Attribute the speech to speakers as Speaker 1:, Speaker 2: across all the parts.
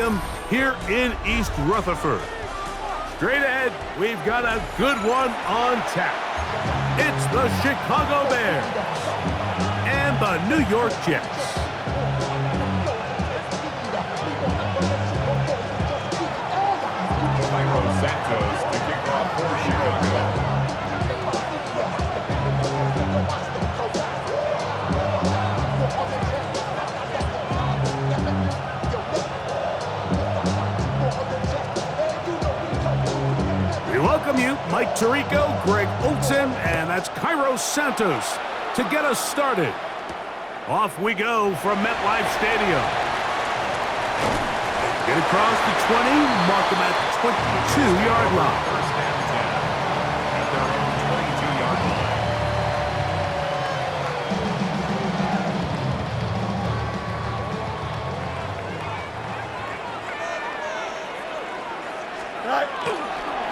Speaker 1: Stadium here in East Rutherford. Straight ahead, we've got a good one on tap. It's the Chicago Bears and the New York Jets.
Speaker 2: Santos to kick off for Chicago.
Speaker 1: We welcome you, Mike Tirico, Greg Olson, and that's Cairo Santos to get us started. Off we go from MetLife Stadium. Get across the 20, mark them at the 22-yard line.
Speaker 2: First and 10 at their own 22-yard line.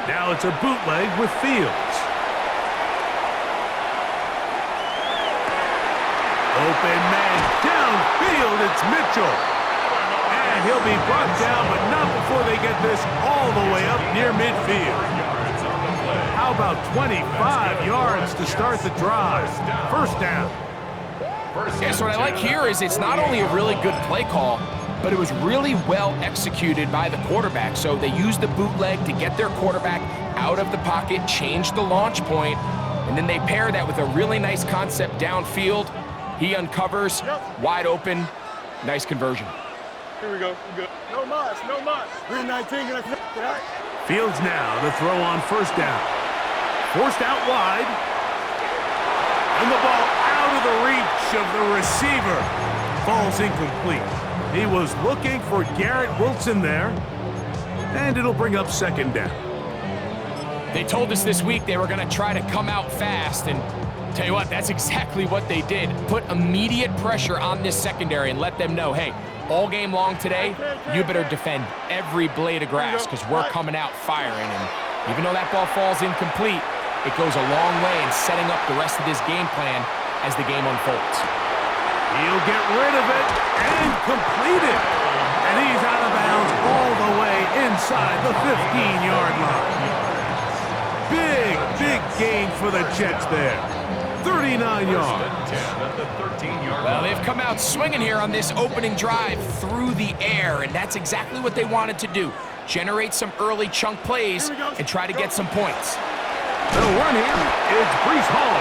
Speaker 1: Now it's a bootleg with Fields. Open man downfield, it's Mitchell. And he'll be brought down, but not before they get this all the way up near midfield. How about 25 yards to start the drive? First down.
Speaker 3: Yeah, so what I like here is it's not only a really good play call, but it was really well executed by the quarterback. So they used the bootleg to get their quarterback out of the pocket, change the launch point, and then they pair that with a really nice concept downfield. He uncovers, wide open, nice conversion.
Speaker 4: Here we go. We're good. No mas, no mas. 319.
Speaker 1: Fields now to throw on first down. Forced out wide. And the ball out of the reach of the receiver. Falls incomplete. He was looking for Garrett Wilson there. And it'll bring up second down.
Speaker 3: They told us this week they were going to try to come out fast, and tell you what, that's exactly what they did. Put immediate pressure on this secondary and let them know, hey, all game long today, you better defend every blade of grass because we're coming out firing. And even though that ball falls incomplete, it goes a long way in setting up the rest of this game plan as the game unfolds.
Speaker 1: He'll get rid of it and complete it. And he's out of bounds all the way inside the 15-yard line. Big gain for the Jets there. 39 yards.
Speaker 3: Well, they've come out swinging here on this opening drive through the air, and that's exactly what they wanted to do. Generate some early chunk plays and try to get some points.
Speaker 1: The run here is Breece Hall.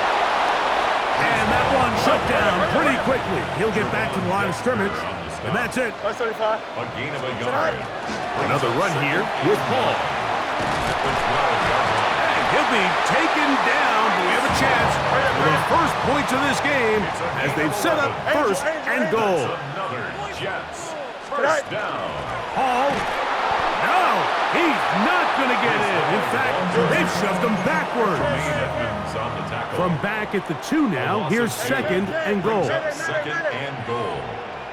Speaker 1: And that one shut down pretty quickly. He'll get back to the line of scrimmage, and that's it.
Speaker 2: A gain of a yard.
Speaker 1: Another run here with Hall. He'll be taken down, but we have a chance for the first points of this game as they've set up first and goal.
Speaker 2: Another Jets. First down.
Speaker 1: Hall. No, he's not going to get in. In fact, they've shoved him backwards. From back at the 2 now, here's second and goal.
Speaker 2: Second and goal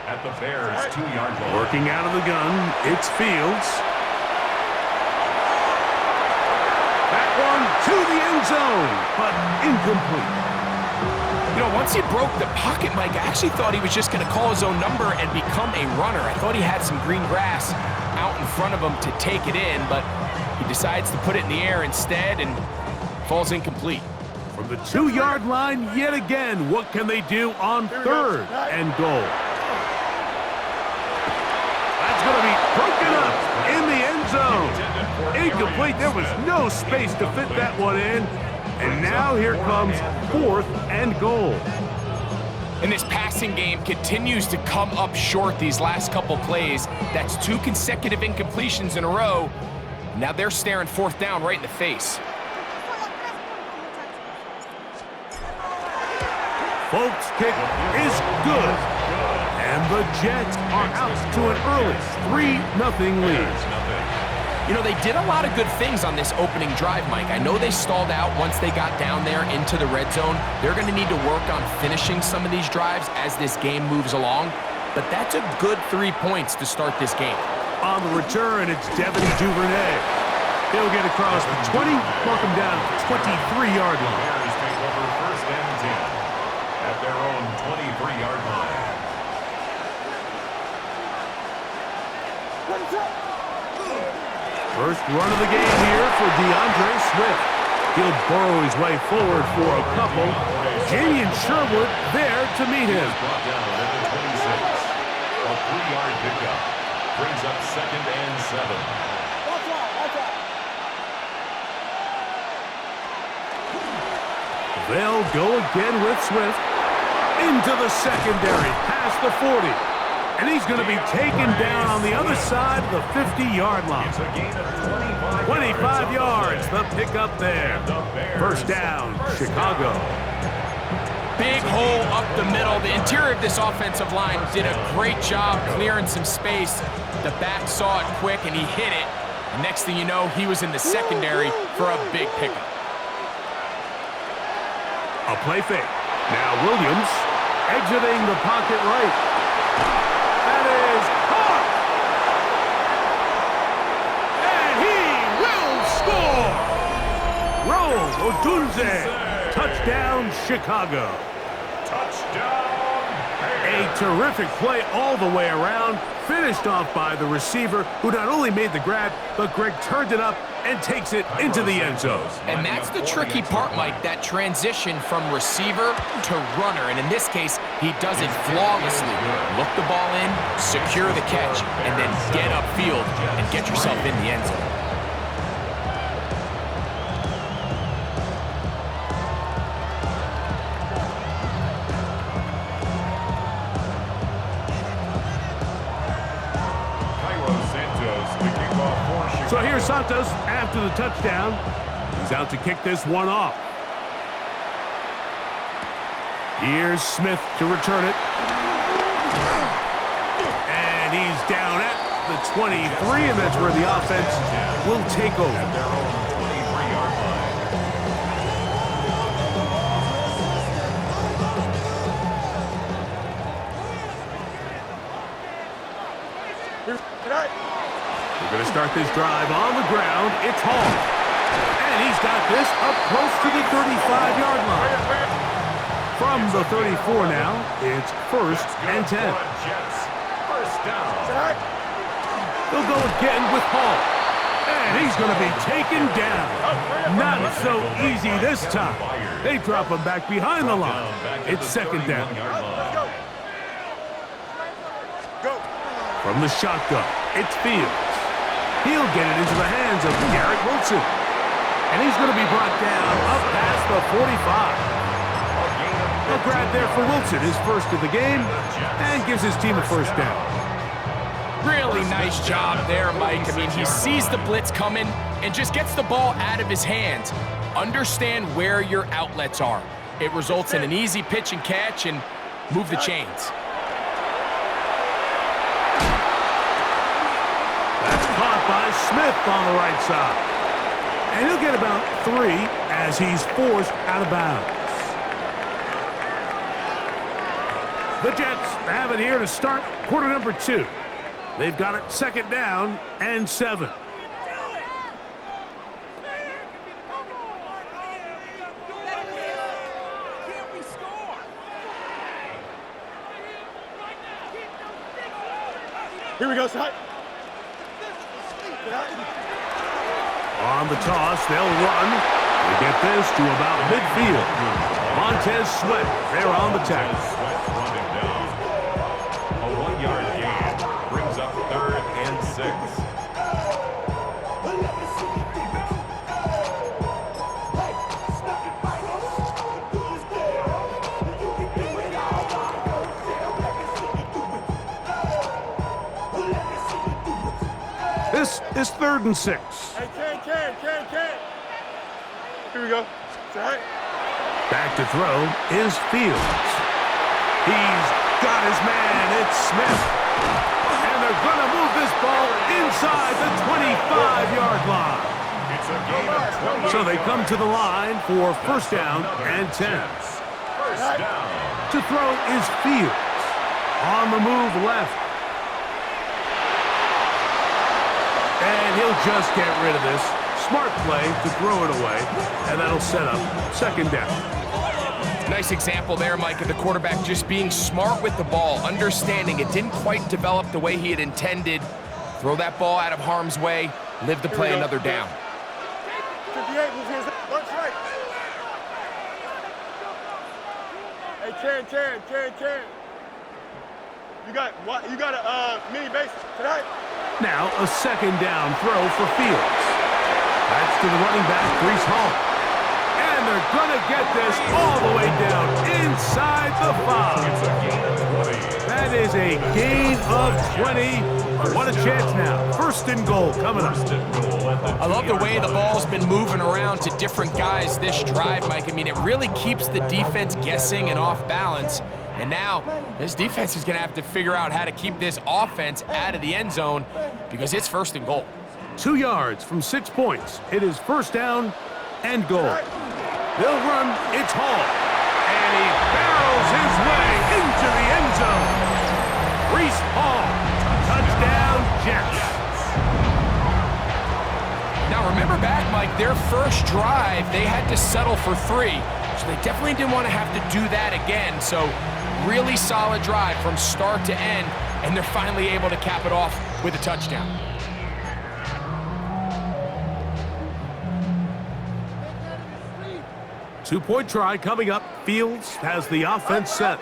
Speaker 2: at the Bears' 2-yard line.
Speaker 1: Working out of the gun, it's Fields. To the end zone, but incomplete.
Speaker 3: You know, once he broke the pocket, Mike, I actually thought he was just going to call his own number and become a runner. I thought he had some green grass out in front of him to take it in, but he decides to put it in the air instead and falls incomplete.
Speaker 1: From the 2-yard line yet again, what can they do on third and goal? That's going to be broken up in the end zone. Incomplete. There was no space to fit that one in. And now here comes fourth and goal.
Speaker 3: And this passing game continues to come up short these last couple plays. That's 2 consecutive incompletions in a row. Now they're staring fourth down right in the face.
Speaker 1: Folks' kick is good. And the Jets are out to an early 3-0 lead.
Speaker 3: You know, they did a lot of good things on this opening drive, Mike. I know they stalled out once they got down there into the red zone. They're going to need to work on finishing some of these drives as this game moves along. But that's a good 3 points to start this game.
Speaker 1: On the return, it's Devin Duvernay. He'll get across the 20, mark him down at the 23-yard line.
Speaker 2: Bears take over first and 10 at their own 23-yard line.
Speaker 1: First run of the game here for DeAndre Swift. He'll burrow his way forward for a couple. Jamian Sherwood there to meet him.
Speaker 2: Brought down at the 26. A 3-yard pickup brings up 2nd and 7.
Speaker 1: They'll go again with Swift. Into the secondary, past the 40. And he's going to be taken down on the other side of the 50-yard line.
Speaker 2: It's a gain of
Speaker 1: 25 yards, the pickup there. First down, Chicago.
Speaker 3: Big hole up the middle. The interior of this offensive line did a great job clearing some space. The back saw it quick, and he hit it. And next thing you know, he was in the secondary for a big pickup.
Speaker 1: A play fake. Now Williams exiting the pocket right. That is caught! And he will score! Rome Odunze, touchdown Chicago.
Speaker 2: Touchdown.
Speaker 1: A terrific play all the way around, finished off by the receiver, who not only made the grab, but Greg turned it up and takes it into the end zone.
Speaker 3: And that's the tricky part, Mike, that transition from receiver to runner. And in this case, he does it flawlessly. Look the ball in, secure the catch, and then get upfield and get yourself in the end zone.
Speaker 1: So here's Santos after the touchdown. He's out to kick this one off. Here's Smith to return it. And he's down at the 23, and that's where the offense will take over.
Speaker 2: Their own 23-yard line.
Speaker 1: We're going to start this drive on the ground. It's Hall. And he's got this up close to the 35-yard line. From the 34 now, it's 1st and 10.
Speaker 2: Jets. First down.
Speaker 1: They'll go again with Hall. And he's going to be taken down. Not so easy this time. They drop him back behind the line. It's 2nd down. From the shotgun, it's Fields. He'll get it into the hands of Garrett Wilson. And he's going to be brought down up past the 45. A grab there for Wilson, his first of the game, and gives his team a first down.
Speaker 3: Really nice job there, Mike. I mean, he sees the blitz coming and just gets the ball out of his hands. Understand where your outlets are. It results in an easy pitch and catch and move the chains.
Speaker 1: That's caught by Smith on the right side. And he'll get about 3 as he's forced out of bounds. The Jets have it here to start quarter number 2. They've got it 2nd down and 7.
Speaker 4: Here we go, Side.
Speaker 1: On the toss, they'll run. They get this to about midfield. Montez Sweat there on the tackle.
Speaker 2: Sweat running down. A 1-yard gain brings up 3rd and 6.
Speaker 1: This is 3rd and 6.
Speaker 4: Hey, Ken. Here we go. Side.
Speaker 1: Back to throw is Fields. He's got his man. It's Smith. And they're going to move this ball inside the 25-yard line.
Speaker 2: It's a gain of 20.
Speaker 1: So they come to the line for first down and 10.
Speaker 2: First down.
Speaker 1: To throw is Fields. On the move left. And he'll just get rid of this. Smart play to throw it away, and that'll set up 2nd down.
Speaker 3: Nice example there, Mike, of the quarterback just being smart with the ball, understanding it didn't quite develop the way he had intended. Throw that ball out of harm's way, live to play another down.
Speaker 4: 58, move his lunch right. Hey, Ken. You got a mini base tonight?
Speaker 1: Now a second down throw for Fields. That's to the running back, Brees Hall. And they're going to get this all the way down inside the 5.
Speaker 2: It's a gain of 20.
Speaker 1: That is a gain of 20. What a chance now. First and goal coming up.
Speaker 3: I love the way the ball's been moving around to different guys this drive, Mike. I mean, it really keeps the defense guessing and off balance. And now this defense is going to have to figure out how to keep this offense out of the end zone because it's first and goal.
Speaker 1: 2 yards from 6 points. It is first down and goal. They'll run. It's Hall. And he barrels his way into the end zone. Brees Hall. Touchdown, Jets.
Speaker 3: Now remember back, Mike, their first drive, they had to settle for 3. So they definitely didn't want to have to do that again. So really solid drive from start to end, and they're finally able to cap it off with a touchdown.
Speaker 1: Two-point try coming up. Fields has the offense set.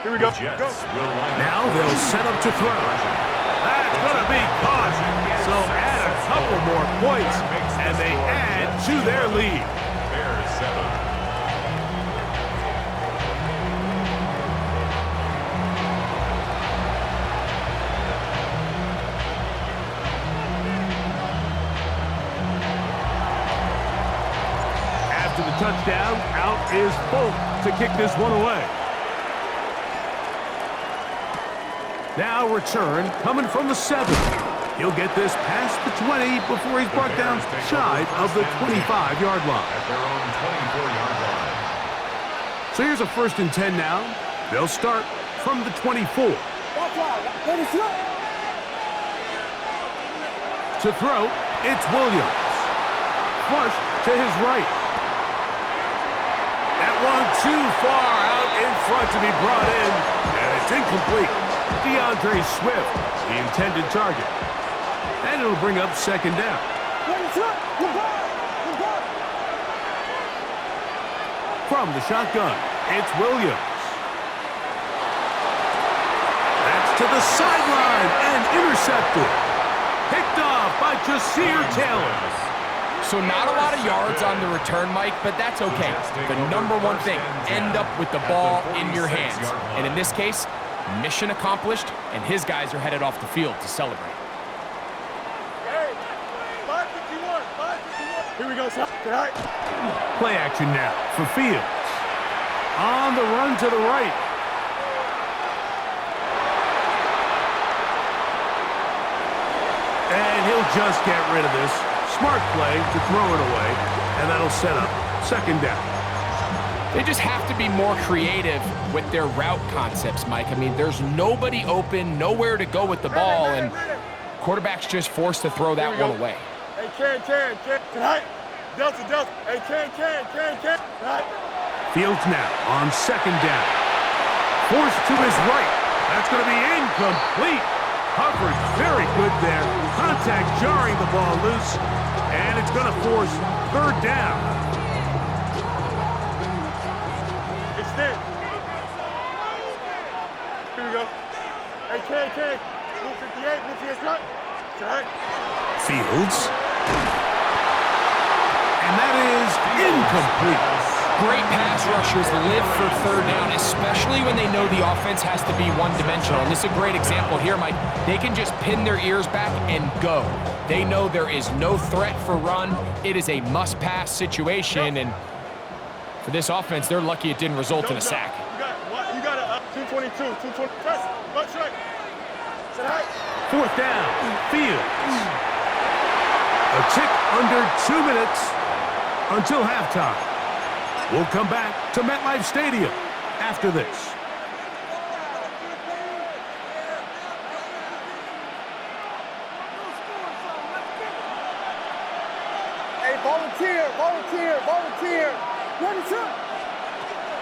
Speaker 4: Here we go.
Speaker 1: Now they'll set up to throw. That's going to be caught. So add a couple more points, and they add to their lead.
Speaker 2: Bears 7.
Speaker 1: After the touchdown, out is Folk to kick this one away. Now return coming from the 7. He'll get this past the 20 before he's brought down shy of the 25-yard line.
Speaker 2: At their own 24-yard line.
Speaker 1: So here's a 1st and 10 now. They'll start from the 24. To throw, it's Williams. Flush to his right. That one too far out in front to be brought in, and it's incomplete. DeAndre Swift, the intended target. And it'll bring up second down. From the shotgun, it's Williams. That's to the sideline and intercepted. Picked off by Jasir Taylor.
Speaker 3: So not a lot of yards on the return, Mike, but that's okay. The number one thing, end up with the ball in your hands. And in this case, mission accomplished, and his guys are headed off the field to celebrate.
Speaker 4: Hey, 551. Here we go, son. Tonight.
Speaker 1: Play action now for Fields. On the run to the right. And he'll just get rid of this. Smart play to throw it away, and that'll set up second down.
Speaker 3: They just have to be more creative with their route concepts, Mike. I mean, there's nobody open, nowhere to go with the ball, and quarterback's just forced to throw that one away.
Speaker 4: Hey, Ken. Tonight. Delta. Hey, Ken. Tonight.
Speaker 1: Fields now on second down. Forced to his right. That's going to be incomplete. Coverage very good there. Contact jarring the ball loose. And it's going to force third down.
Speaker 4: Extend. Here we go. Hey, Ken. Move 58. Move to his right. Tonight.
Speaker 1: Fields. And that is incomplete.
Speaker 3: Great pass rushers live for third down, especially when they know the offense has to be one-dimensional. And this is a great example here, Mike. They can just pin their ears back and go. They know there is no threat for run. It is a must-pass situation, and for this offense, they're lucky it didn't result in a sack.
Speaker 4: You got a 222, 220. Bunch right. Tonight.
Speaker 1: Fourth down. Fields. A tick under 2 minutes until halftime. We'll come back to MetLife Stadium after this.
Speaker 4: Hey, volunteer. Ready, sir.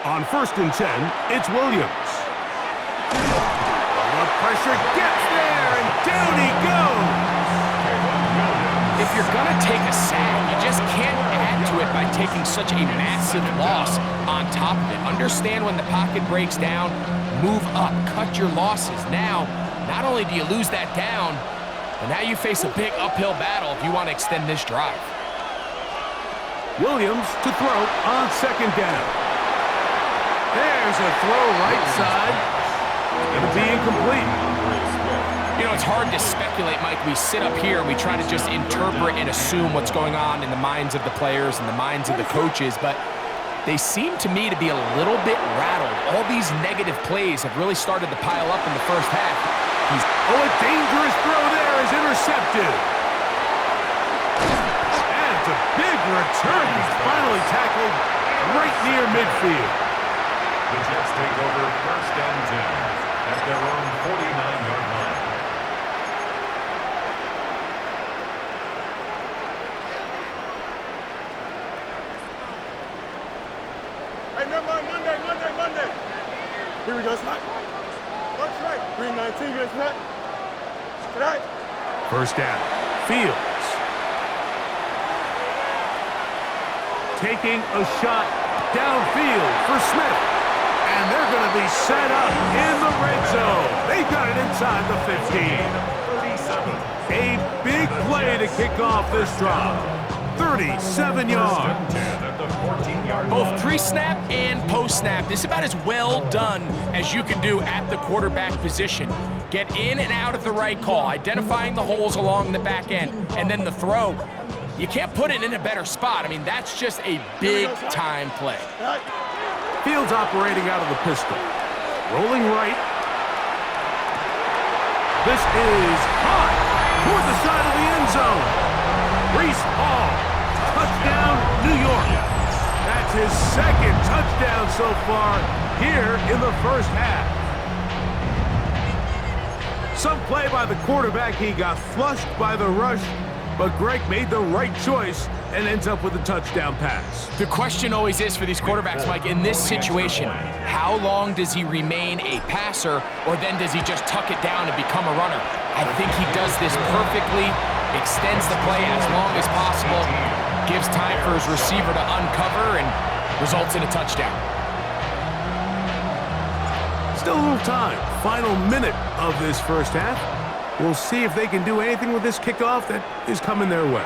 Speaker 1: On 1st and 10, it's Williams. The pressure, gets there, and down he goes.
Speaker 3: If you're going to take a sack, you just can't add to it by taking such a massive loss on top of it. Understand when the pocket breaks down, move up, cut your losses. Now, not only do you lose that down, but now you face a big uphill battle if you want to extend this drive.
Speaker 1: Williams to throw on second down. There's a throw right side. It'll be incomplete.
Speaker 3: You know, it's hard to speculate, Mike. We sit up here and we try to just interpret and assume what's going on in the minds of the players and the minds of the coaches, but they seem to me to be a little bit rattled. All these negative plays have really started to pile up in the first half.
Speaker 1: Oh, a dangerous throw there is intercepted. And it's a big return. He's finally tackled right near midfield.
Speaker 2: The Jets take over first and 10 at their own 49-yard line.
Speaker 4: Hey, never mind. Monday. Here we go, Snap. That's right. 319 gets Snap. Tonight.
Speaker 1: First down. Fields. Taking a shot downfield for Smith. And they're going to be set up in the red zone. They've got it inside the 15. A big play to kick off this drive. 37 yards.
Speaker 3: Both pre-snap and post-snap, this is about as well done as you can do at the quarterback position. Get in and out of the right call, identifying the holes along the back end, and then the throw. You can't put it in a better spot. I mean, that's just a big-time play.
Speaker 1: Fields operating out of the pistol. Rolling right. This is hot toward the side of the end zone. Breece Hall, touchdown, New York. That's his second touchdown so far here in the first half. Some play by the quarterback. He got flushed by the rush, but Greg made the right choice and ends up with a touchdown pass.
Speaker 3: The question always is for these quarterbacks, Mike, in this situation, how long does he remain a passer, or then does he just tuck it down and become a runner? I think he does this perfectly, extends the play as long as possible, gives time for his receiver to uncover, and results in a touchdown.
Speaker 1: Still a little time. Final minute of this first half. We'll see if they can do anything with this kickoff that is coming their way.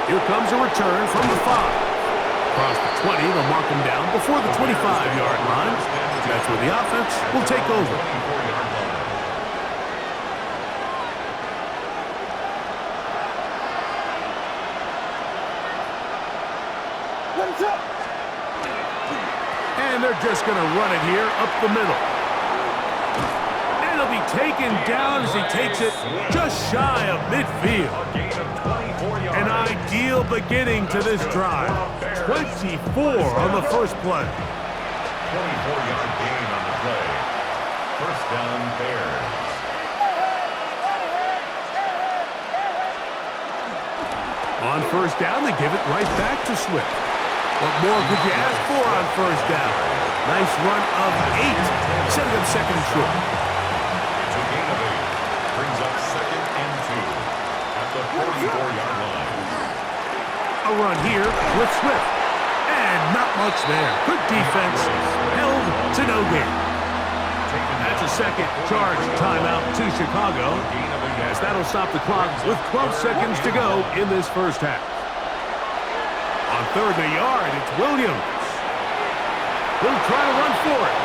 Speaker 1: Here comes a return from the 5. Across the 20, they'll mark him down before the 25-yard line. That's where the offense will take over. And they're just going to run it here up the middle. And it'll be taken down as he takes it just shy of midfield. An ideal beginning to this drive. 24 on the first play.
Speaker 2: 24-yard gain on the play. First down, Bears.
Speaker 1: On first down, they give it right back to Swift. What more could you ask for on first down? Nice run of 8. Set it up second and short.
Speaker 2: It's a gain of 8. Brings up second and 2 at the 44-yard line.
Speaker 1: A run here with Swift. And not much there. Good defense. Held to no gain. That's a second charge timeout to Chicago, as that'll stop the clock with 12 seconds to go in this first half. On third and a yard, it's Williams. He'll try to run for it.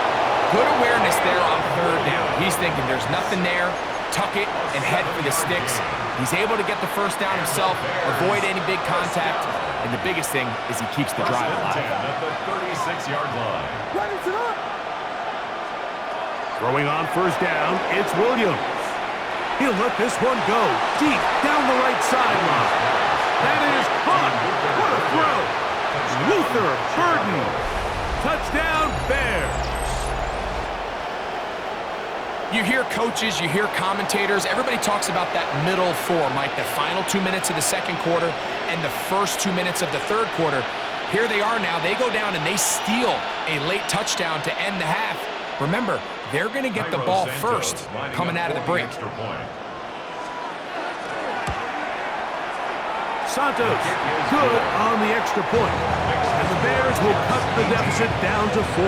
Speaker 3: Good awareness there on third down. He's thinking there's nothing there, tuck it, and head for the sticks. He's able to get the first down himself, avoid any big contact, and the biggest thing is he keeps the drive alive.
Speaker 2: At the 36-yard line.
Speaker 1: Throwing on first down, it's Williams. He'll let this one go deep down the right sideline. That is caught. What a throw. Luther Burden. Touchdown, Bears.
Speaker 3: You hear coaches, you hear commentators, everybody talks about that middle 4, Mike, the final 2 minutes of the second quarter and the first 2 minutes of the third quarter. Here they are now. They go down and they steal a late touchdown to end the half. Remember, they're going to get the ball first coming out of the break.
Speaker 1: Santos, good on the extra point. And the Bears will cut the deficit down to 4.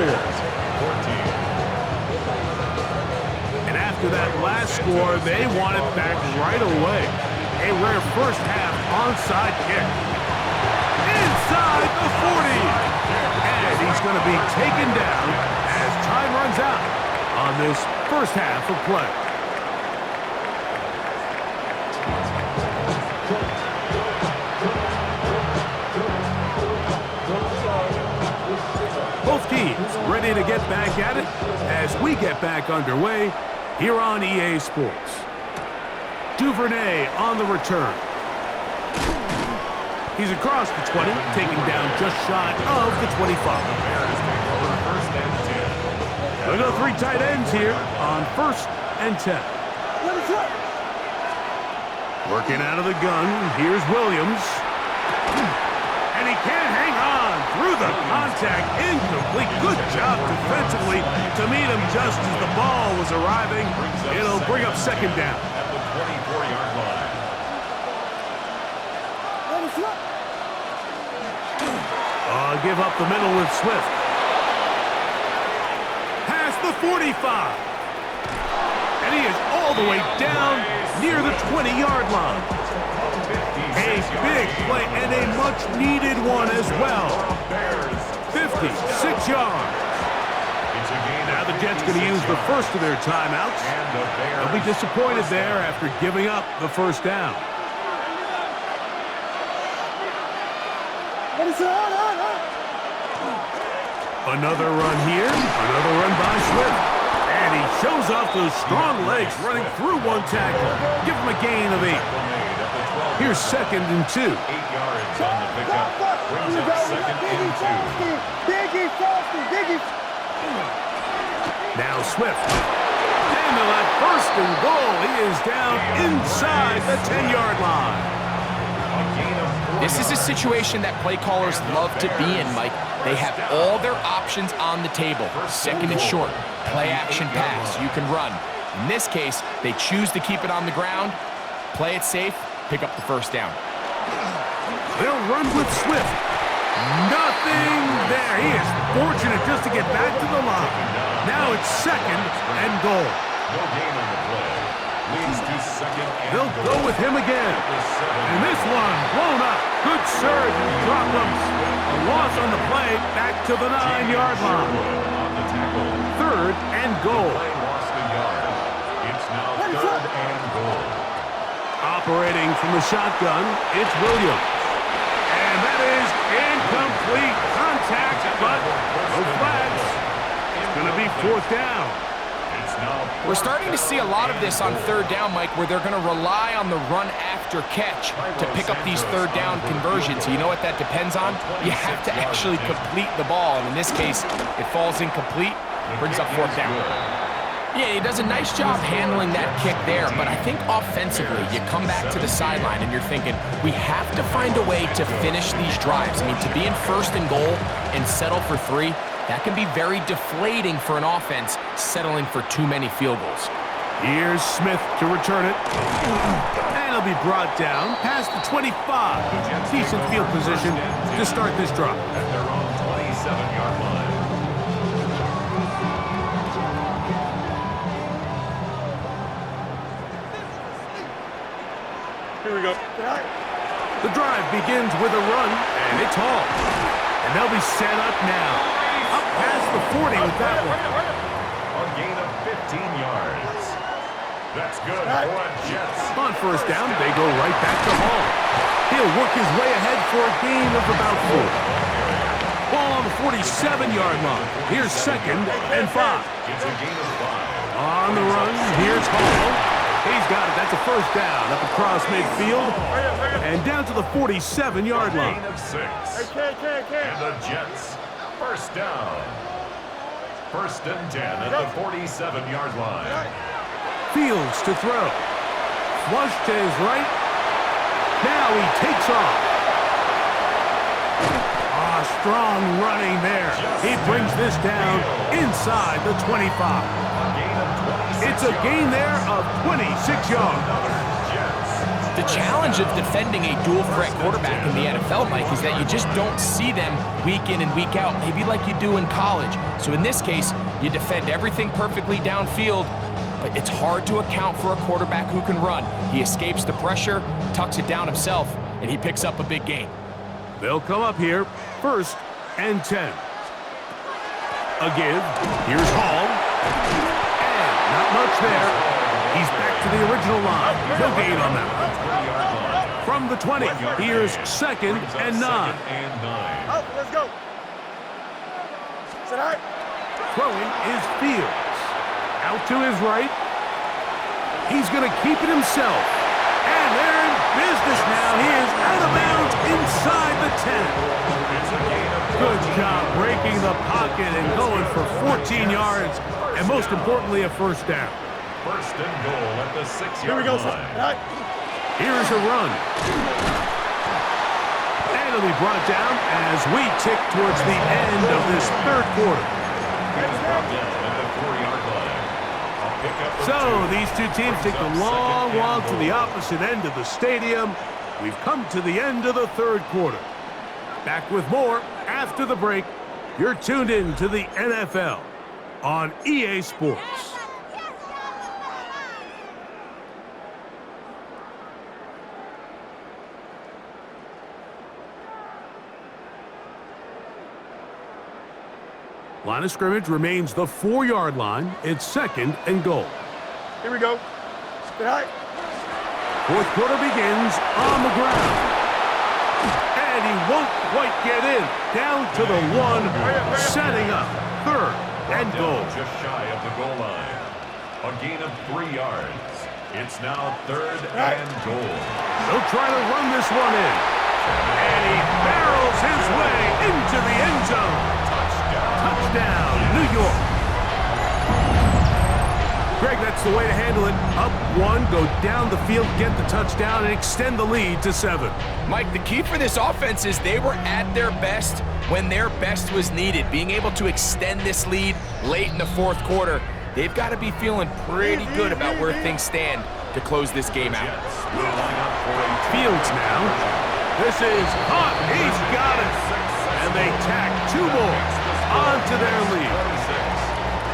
Speaker 1: And after that last score, they want it back right away. A rare first half onside kick. Inside the 40. And he's going to be taken down as time runs out on this first half of play. Both teams ready to get back at it as we get back underway here on EA Sports. Duvernay on the return. He's across the 20, taking down just shy of the 25. We've got 3 tight ends here on 1st and 10. Working out of the gun, here's Williams. And he can't hang on through the contact. Incomplete. Good job defensively to meet him just as the ball was arriving. It'll bring up 2nd down.
Speaker 2: At the 24-yard line.
Speaker 1: Give up the middle with Swift. Past the 45. And he is all the way down near the 20-yard line. A big play and a much-needed one as well. 56 yards. Now the Jets going to use the first of their timeouts. They'll be disappointed there after giving up the first down. Another run here. Another run by Swift. And he shows off those strong legs running through one tackle. Give him a gain of 8. Here's 2nd and 2.
Speaker 2: 8 yards on the pickup. Brings up 2nd and 2.
Speaker 1: Now Swift. And they'll have 1st and goal. He is down inside the 10-yard line.
Speaker 3: This is a situation that play callers love to be in, Mike. They have all their options on the table. 2nd and short, play action pass, you can run. In this case, they choose to keep it on the ground, play it safe, pick up the 1st down.
Speaker 1: They'll run with Swift. Nothing there. He is fortunate just to get back to the line. Now it's 2nd and goal.
Speaker 2: No gain on the play. Leads to 2nd and
Speaker 1: They'll go with him again. And this one blown up. Good surge and drop them. A loss on the play back to the 9-yard line.
Speaker 2: on the tackle.
Speaker 1: 3rd and goal.
Speaker 2: Play lost a yard. It's now 3rd and goal.
Speaker 1: Operating from the shotgun, it's Williams. And that is incomplete contact, but no flags. It's going to be 4th down.
Speaker 3: We're starting to see a lot of this on 3rd down, Mike, where they're going to rely on the run after catch to pick up these 3rd down conversions. You know what that depends on? You have to actually complete the ball, and in this case, it falls incomplete, brings up 4th down. Yeah, he does a nice job handling that kick there, but I think offensively, you come back to the sideline and you're thinking, we have to find a way to finish these drives. I mean, to be in 1st and goal and settle for 3, that can be very deflating for an offense settling for too many field goals.
Speaker 1: Here's Smith to return it. And he'll be brought down past the 25. Decent field position to start this drive.
Speaker 2: At their own 27-yard line.
Speaker 4: Here we go.
Speaker 1: The drive begins with a run, and it's Hall. And they'll be set up now. Up past the 40 with that one.
Speaker 2: A gain of 15 yards. That's good for Jets.
Speaker 1: On 1st down, they go right back to Hall. He'll work his way ahead for a gain of about 4. Ball on the 47-yard line. Here's 2nd and 5.
Speaker 2: It's a gain of 5.
Speaker 1: On the run, here's Hall. He's got it. That's a 1st down up across midfield and down to the 47-yard line.
Speaker 2: Gain of 6. And the Jets, 1st down. 1st and 10 at the 47-yard line.
Speaker 1: Fields to throw. Flush to his right. Now he takes off. Strong running there. He brings this down inside the 25. It's a gain there of 26 yards.
Speaker 3: The challenge of defending a dual-threat quarterback in the NFL, Mike, is that you just don't see them week in and week out, maybe like you do in college. So in this case, you defend everything perfectly downfield, but it's hard to account for a quarterback who can run. He escapes the pressure, tucks it down himself, and he picks up a big gain.
Speaker 1: They'll come up here, 1st and 10. A give. Here's Hall. And not much there. He's back to the original line. No gain on that one. From the 20, here's 2nd and 9.
Speaker 4: Out, let's go. Sit high.
Speaker 1: Throwing is Fields. Out to his right. He's going to keep it himself. And they're in business now. He is out of bounds inside the 10. Good job breaking the pocket and going for 14 yards. And most importantly, a 1st down.
Speaker 2: 1st and goal at the 6-yard
Speaker 4: Here we go,
Speaker 2: line.
Speaker 4: right.
Speaker 1: Here's a run. And it'll be brought down as we tick towards the end of this 3rd quarter.
Speaker 2: He's brought down at the 4-yard line. A pickup of
Speaker 1: So
Speaker 2: 2.
Speaker 1: these two teams take the long walk to the opposite end of the stadium. We've come to the end of the 3rd quarter. Back with more after the break. You're tuned in to the NFL on EA Sports. Line of scrimmage remains the 4-yard line. It's 2nd and goal.
Speaker 4: Here we go. Sit high.
Speaker 1: 4th quarter begins on the ground. And he won't quite get in. Down to the 1, setting up 3rd and goal.
Speaker 2: Just shy of the goal line. A gain of 3 yards. It's now 3rd and goal.
Speaker 1: They'll try to run this one in. And he barrels his way into the end zone. Touchdown, New York. Greg, that's the way to handle it. Up 1, go down the field, get the touchdown, and extend the lead to 7.
Speaker 3: Mike, the key for this offense is they were at their best when their best was needed. Being able to extend this lead late in the 4th quarter, they've got to be feeling pretty good about where things stand to close this game out.
Speaker 1: Fields now. This is hot. He's got it. And they tack 2 more onto their lead.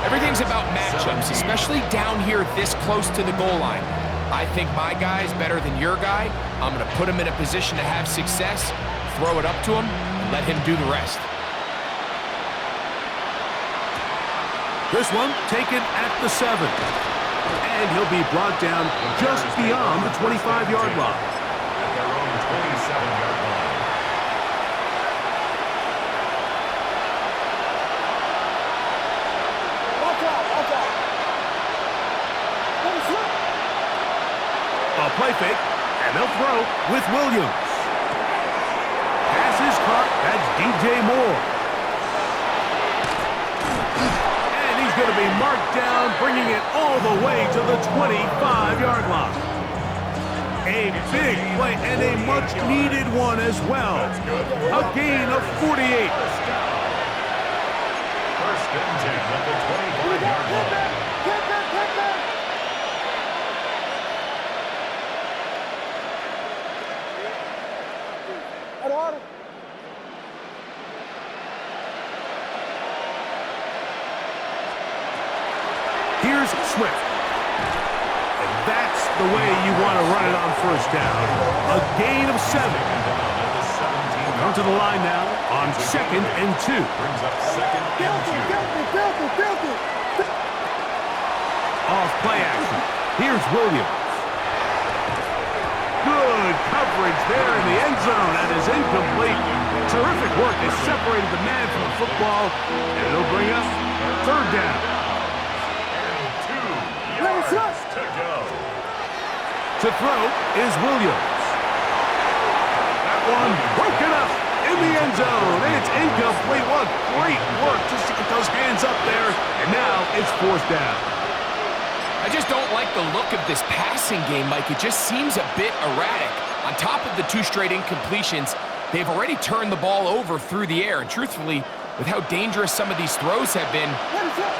Speaker 3: Everything's about matchups, especially down here this close to the goal line. I think my guy's better than your guy. I'm going to put him in a position to have success, throw it up to him, and let him do the rest.
Speaker 1: This one taken at the 7. And he'll be brought down just beyond the 25-yard line.
Speaker 2: At their own 27-yard line.
Speaker 1: A play fake, and they'll throw with Williams. Pass is caught. That's DJ Moore. And he's going to be marked down, bringing it all the way to the 25-yard line. A big play and a much-needed one as well. A gain of 48.
Speaker 2: 1st and 10 at the 25-yard line.
Speaker 1: Here's Swift. And that's the way you want to run it on 1st down. A gain of 7. Come to the line now on 2nd and 2.
Speaker 2: Brings up 2nd and 2.
Speaker 1: Off play action. Here's Williams. Good coverage there in the end zone. That is incomplete. Terrific work. They separated the man from the football. And it'll bring us 3rd down.
Speaker 2: To go.
Speaker 1: To throw is Williams. That one broken up in the end zone. It's incomplete. What great work just to get those hands up there. And now it's 4th down.
Speaker 3: I just don't like the look of this passing game, Mike. It just seems a bit erratic. On top of the 2 straight incompletions, they've already turned the ball over through the air. And truthfully, with how dangerous some of these throws have been,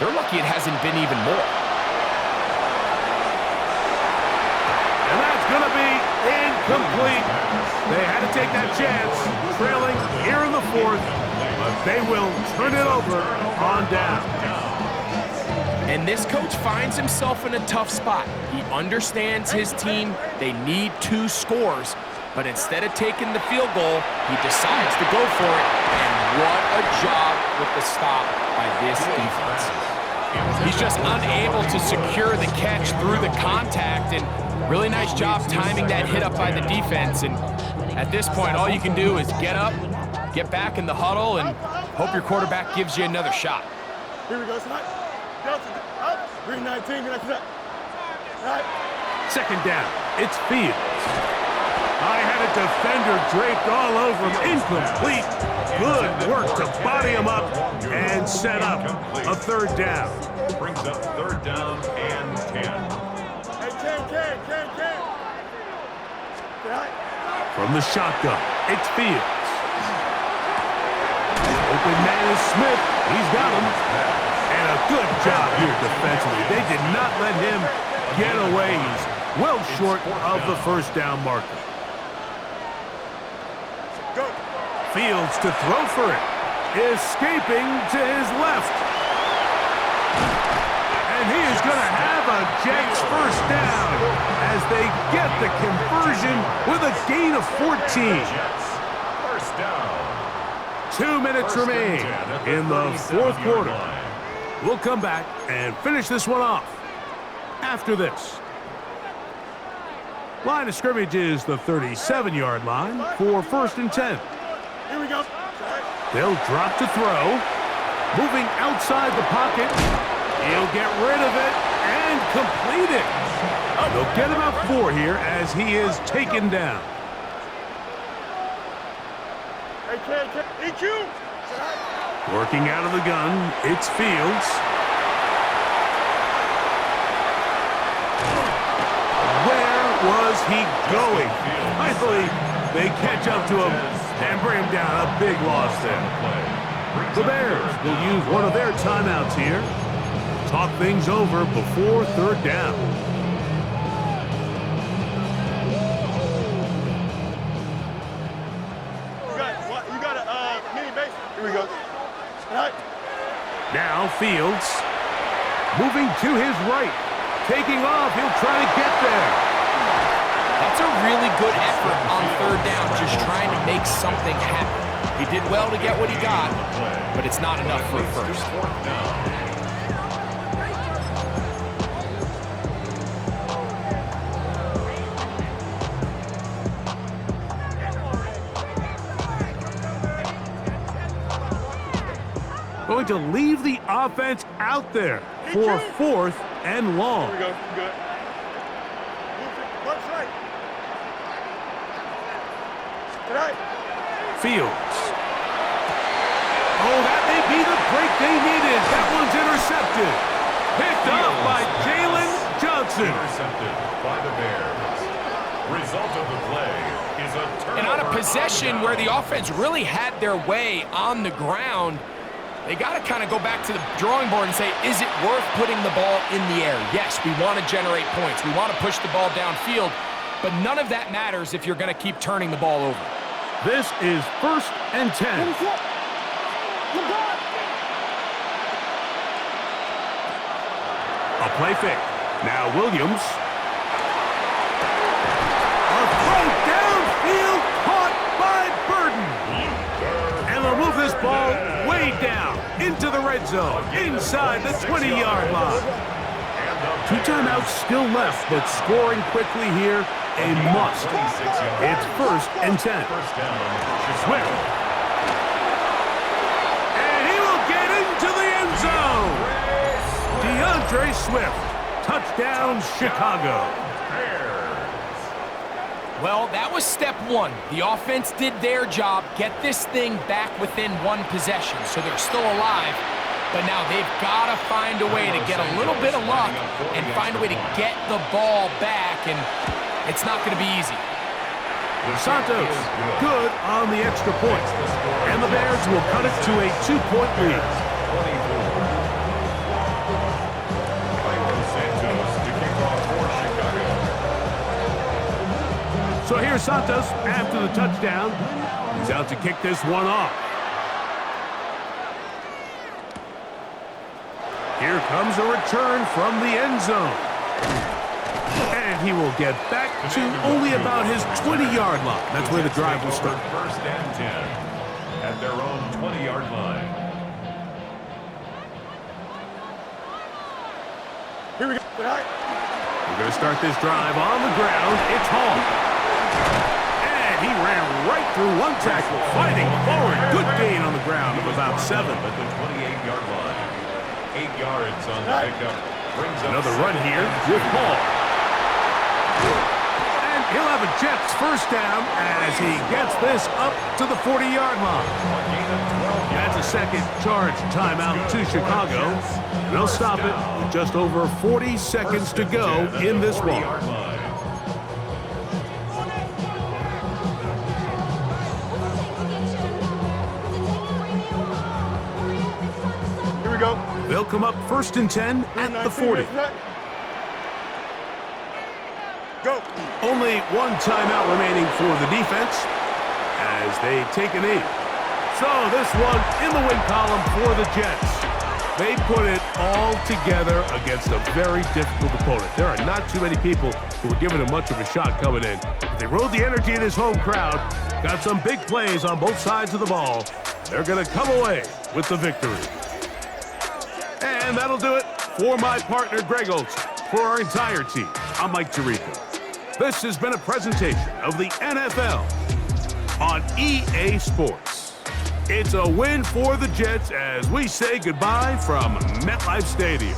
Speaker 3: they're lucky it hasn't been even more.
Speaker 1: Incomplete. They had to take that chance, trailing here in the fourth. They will turn it over on down.
Speaker 3: And this coach finds himself in a tough spot. He understands his team. They need 2 scores. But instead of taking the field goal, he decides to go for it. And what a job with the stop by this defense. He's just unable to secure the catch through the contact. And really nice job timing that hit up by the defense. And at this point, all you can do is get up, get back in the huddle, and hope your quarterback gives you another shot.
Speaker 4: Here we go, son. Up. 319, get up. All right.
Speaker 1: Second down. It's Fields. I had a defender draped all over him. Incomplete. Good work to body him up and set up a third down.
Speaker 2: Brings up third down and 10.
Speaker 4: Hey, Ken.
Speaker 1: From the shotgun, it's Fields. Open man is Smith. He's got him. And a good job here defensively. They did not let him get away. He's well short of the first down marker.
Speaker 4: Go.
Speaker 1: Fields to throw for it. Escaping to his left. And he is going to have a Jets first down as they get the conversion with a gain of 14.
Speaker 2: First down.
Speaker 1: 2 minutes remain in the fourth quarter. We'll come back and finish this one off after this. Line of scrimmage is the 37-yard line for 1st and 10.
Speaker 4: Here we go.
Speaker 1: They'll drop to throw. Moving outside the pocket. He'll get rid of it and complete it. They'll get about 4 here as he is taken down.
Speaker 4: Hey, Ken. EQ.
Speaker 1: Working out of the gun, it's Fields. Where was he going? Finally, they catch up to him and bring him down. A big loss there. The Bears will use one of their timeouts here. Talk things over before third down.
Speaker 4: You got a mini base. Here we go. All right.
Speaker 1: Now Fields moving to his right. Taking off, he'll try to get there.
Speaker 3: That's a really good effort on third down, just trying to make something happen. He did well to get what he got, but it's not enough for a first.
Speaker 1: Going to leave the offense out there for 4th and long.
Speaker 4: Here we go. Good. Left right. Right.
Speaker 1: Fields. Oh, that may be the break they needed. That one's intercepted. Picked up by Jalen Johnson.
Speaker 2: Intercepted by the Bears. Result of the play is a turnover.
Speaker 3: And on a possession where the offense really had their way on the ground, they got to kind of go back to the drawing board and say, is it worth putting the ball in the air? Yes, we want to generate points. We want to push the ball downfield, but none of that matters if you're going to keep turning the ball over.
Speaker 1: This is 1st and 10. A play fake. Now Williams. A throw downfield caught by Burden. And they'll move this ball way down into the red zone, inside the 20-yard line. 2 timeouts still left, but scoring quickly here, a must. It's 1st and 10. Swift. And he will get into the end zone. DeAndre Swift. Touchdown, Chicago.
Speaker 3: Well, that was step 1. The offense did their job, get this thing back within 1 possession, so they're still alive. But now they've got to find a way to get a little bit of luck and find a way to get the ball back, and it's not going to be easy.
Speaker 1: Santos, good on the extra point. And the Bears will cut it to a 2-point lead. So here's Santos after the touchdown. He's out to kick this one off. Here comes a return from the end zone. And he will get back to only about his 20-yard line. That's where the drive will start.
Speaker 2: First and 10 at their own 20-yard line.
Speaker 4: Here we go.
Speaker 1: We're going to start this drive on the ground. It's Hall. And he ran right through one tackle, fighting forward. Good gain on the ground of about 7.
Speaker 2: At the 28-yard line. 8 yards on the pickup. Brings up
Speaker 1: Another run here with Hall. And he'll have a Jets first down as he gets this up to the 40-yard line. That's a second charge timeout to Chicago. And they'll stop it with just over 40 seconds to go in this one.
Speaker 4: Here we go.
Speaker 1: They'll come up first and 10 at the 40.
Speaker 4: Go.
Speaker 1: Only one timeout remaining for the defense as they take a knee. So this one in the win column for the Jets. They put it all together against a very difficult opponent. There are not too many people who were giving them much of a shot coming in. They rode the energy of this home crowd, got some big plays on both sides of the ball. They're going to come away with the victory. And that'll do it for my partner, Greg Olson. For our entire team, I'm Mike Tirico. This has been a presentation of the NFL on EA Sports. It's a win for the Jets as we say goodbye from MetLife Stadium.